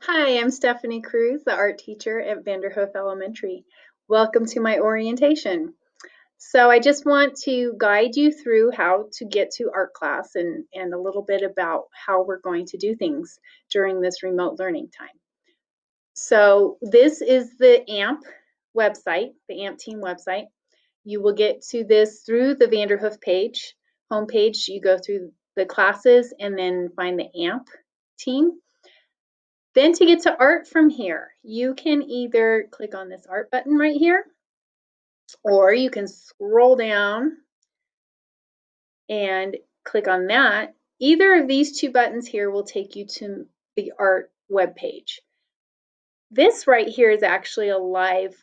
Hi, I'm Stephanie Cruz, the art teacher at Vanderhoof Elementary. Welcome to my orientation. So I just want to guide you through how to get to art class and a little bit about how we're going to do things during this remote learning time. So this is the AMP website, the AMP team website. You will get to this through the Vanderhoof page, homepage. You go through the classes and then find the AMP team. Then to get to art from here, you can either click on this art button right here, or you can scroll down and click on that. Either of these two buttons here will take you to the art webpage. This right here is actually a live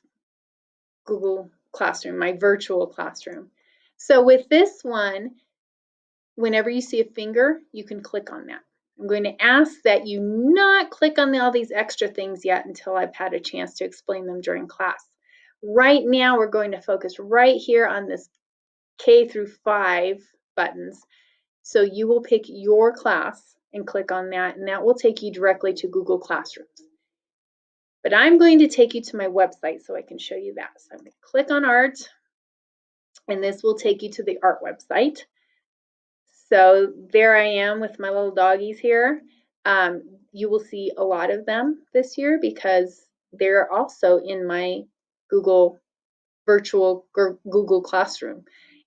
Google Classroom, my virtual classroom. So with this one, whenever you see a finger, you can click on that. I'm going to ask that you not click on all these extra things yet until I've had a chance to explain them during class. Right now, we're going to focus right here on this K through 5 buttons. So you will pick your class and click on that, and that will take you directly to Google Classrooms. But I'm going to take you to my website so I can show you that. So I'm going to click on art, and this will take you to the art website. So there I am with my little doggies here. You will see a lot of them this year because they're also in my Google virtual Google Classroom.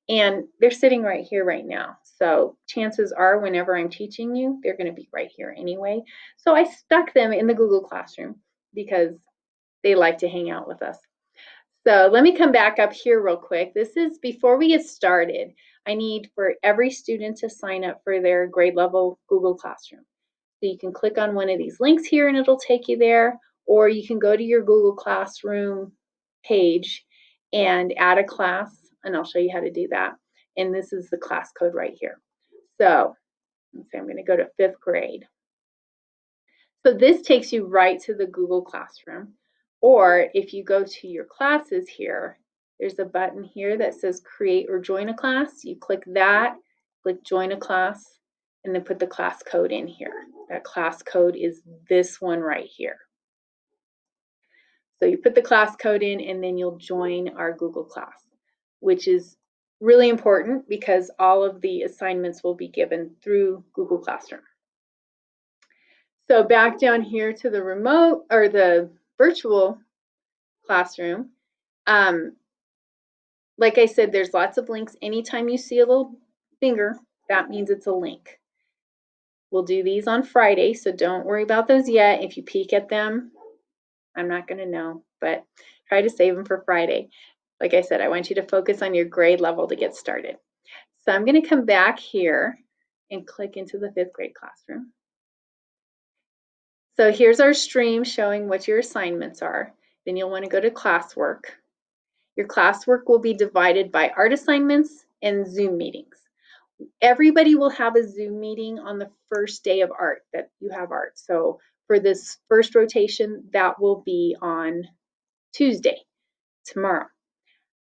And they're sitting right here right now. So chances are whenever I'm teaching you, they're going to be right here anyway. So I stuck them in the Google Classroom because they like to hang out with us. So let me come back up here real quick. This is before we get started. I need for every student to sign up for their grade level Google Classroom. So you can click on one of these links here and it'll take you there, or you can go to your Google Classroom page and add a class, and I'll show you how to do that. And this is the class code right here. So I'm going to go to 5th grade. So this takes you right to the Google Classroom. Or if you go to your classes here, there's a button here that says create or join a class. You click that, click join a class, and then put the class code in here. That class code is this one right here. So you put the class code in and then you'll join our Google class, which is really important because all of the assignments will be given through Google Classroom. So back down here to the remote or the virtual classroom. Like I said, there's lots of links. Anytime you see a little finger, that means it's a link. We'll do these on Friday, so don't worry about those yet. If you peek at them, I'm not going to know, but try to save them for Friday. Like I said, I want you to focus on your grade level to get started. So I'm going to come back here and click into the 5th grade classroom. So here's our stream showing what your assignments are. Then you'll want to go to classwork. Your classwork will be divided by art assignments and Zoom meetings. Everybody will have a Zoom meeting on the first day of art that you have art. So for this first rotation, that will be on Tuesday, tomorrow.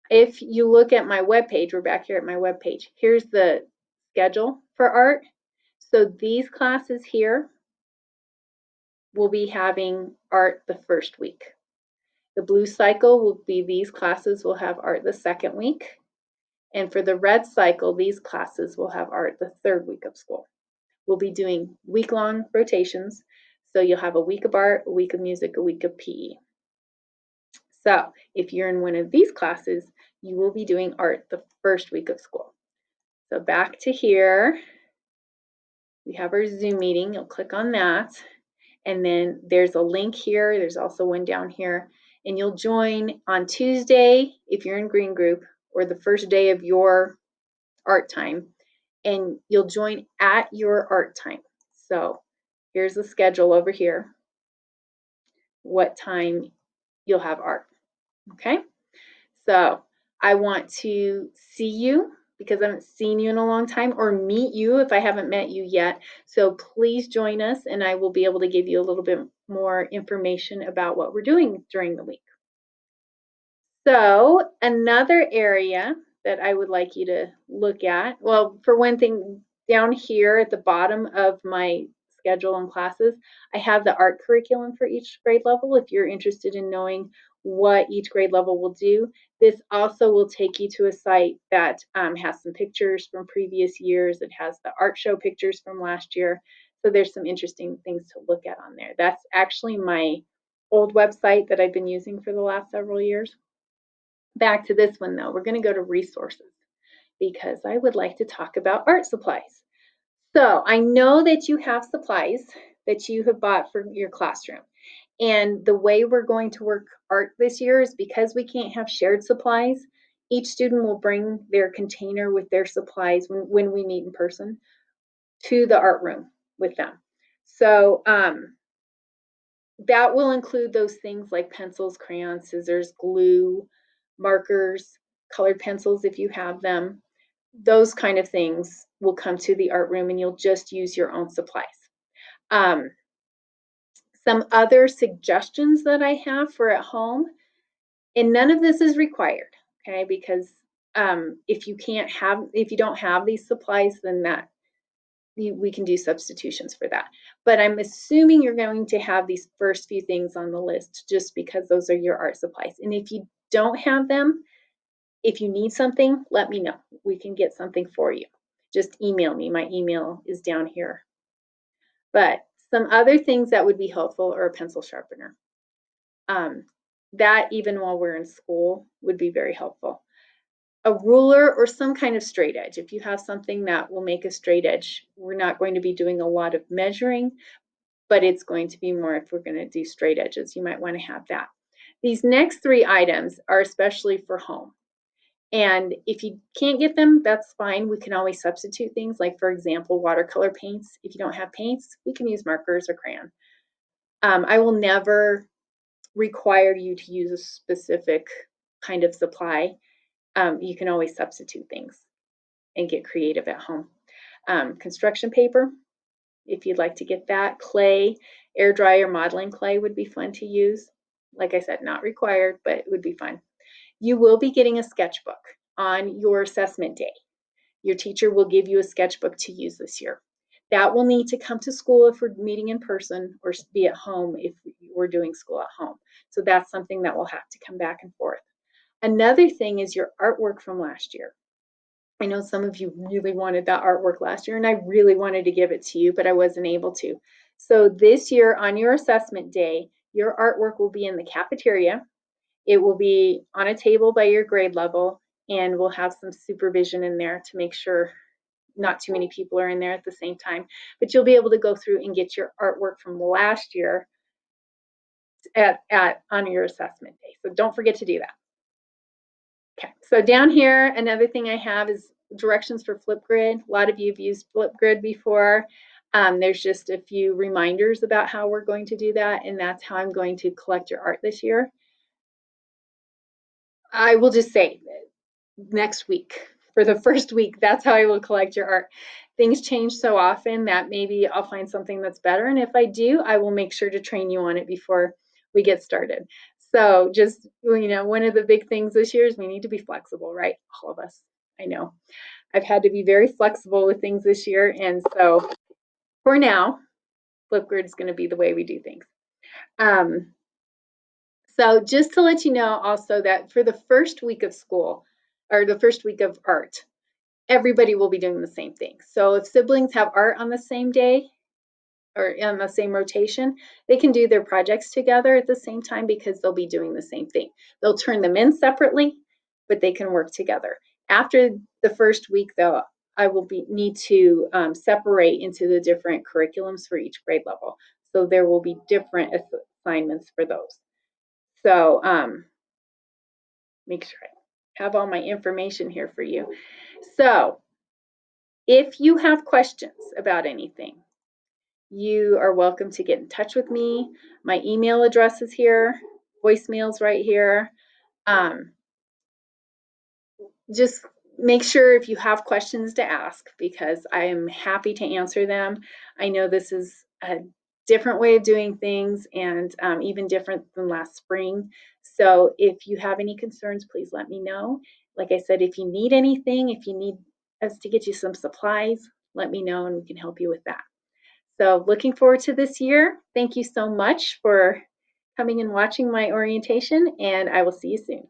If you look at my webpage, we're back here at my webpage. Here's the schedule for art. So these classes here will be having art the first week. The blue cycle will be these classes will have art the second week. And for the red cycle, these classes will have art the 3rd week of school. We'll be doing week-long rotations. So you'll have a week of art, a week of music, a week of PE. So if you're in one of these classes, you will be doing art the first week of school. So back to here, we have our Zoom meeting. You'll click on that. And then there's a link here. There's also one down here. And you'll join on Tuesday if you're in green group or the first day of your art time. And you'll join at your art time. So here's the schedule over here. What time you'll have art. Okay? So I want to see you because I haven't seen you in a long time, or meet you if I haven't met you yet. So please join us and I will be able to give you a little bit more information about what we're doing during the week. So another area that I would like you to look at, well, for one thing, down here at the bottom of my schedule and classes. I have the art curriculum for each grade level if you're interested in knowing what each grade level will do. This also will take you to a site that has some pictures from previous years. It has the art show pictures from last year. So there's some interesting things to look at on there. That's actually my old website that I've been using for the last several years. Back to this one though, we're going to go to resources because I would like to talk about art supplies. So I know that you have supplies that you have bought for your classroom. And the way we're going to work art this year is because we can't have shared supplies, each student will bring their container with their supplies when we meet in person to the art room with them. So that will include those things like pencils, crayons, scissors, glue, markers, colored pencils if you have them. Those kind of things will come to the art room and you'll just use your own supplies. Some other suggestions that I have for at home, and none of this is required, okay? Because if you don't have these supplies, then we can do substitutions for that. But I'm assuming you're going to have these first few things on the list just because those are your art supplies. And if you don't have them, if you need something, let me know. We can get something for you. Just email me. My email is down here. But some other things that would be helpful are a pencil sharpener. That even while we're in school would be very helpful. A ruler or some kind of straight edge. If you have something that will make a straight edge, we're not going to be doing a lot of measuring, but it's going to be more if we're going to do straight edges. You might want to have that. These next three items are especially for home. And if you can't get them, that's fine. We can always substitute things like, for example, watercolor paints. If you don't have paints, we can use markers or crayon. I will never require you to use a specific kind of supply. You can always substitute things and get creative at home. Construction paper, if you'd like to get that. Clay, air dryer modeling clay would be fun to use. Like I said, not required, but it would be fun. You will be getting a sketchbook on your assessment day. Your teacher will give you a sketchbook to use this year. That will need to come to school if we're meeting in person or be at home if we're doing school at home. So that's something that will have to come back and forth. Another thing is your artwork from last year. I know some of you really wanted that artwork last year, and I really wanted to give it to you, but I wasn't able to. So this year on your assessment day, your artwork will be in the cafeteria. It will be on a table by your grade level, and we'll have some supervision in there to make sure not too many people are in there at the same time. But you'll be able to go through and get your artwork from last year on your assessment day. So don't forget to do that. Okay, so down here, another thing I have is directions for Flipgrid. A lot of you have used Flipgrid before. There's just a few reminders about how we're going to do that, and that's how I'm going to collect your art this year. I will just say next week, for the first week, that's how I will collect your art. Things change so often that maybe I'll find something that's better, and if I do, I will make sure to train you on it before we get started. So just, one of the big things this year is we need to be flexible, right? All of us. I know. I've had to be very flexible with things this year, and so for now, Flipgrid is going to be the way we do things. So just to let you know also that for the first week of school, or the first week of art, everybody will be doing the same thing. So if siblings have art on the same day or on the same rotation, they can do their projects together at the same time because they'll be doing the same thing. They'll turn them in separately, but they can work together. After the first week, though, I will need to separate into the different curriculums for each grade level. So there will be different assignments for those. So make sure I have all my information here for you. So if you have questions about anything, you are welcome to get in touch with me. My email address is here, voicemail's right here. Just make sure if you have questions to ask because I am happy to answer them. I know this is a different way of doing things and even different than last spring. So if you have any concerns, please let me know. Like I said, if you need anything, if you need us to get you some supplies, let me know and we can help you with that. So looking forward to this year. Thank you so much for coming and watching my orientation, and I will see you soon.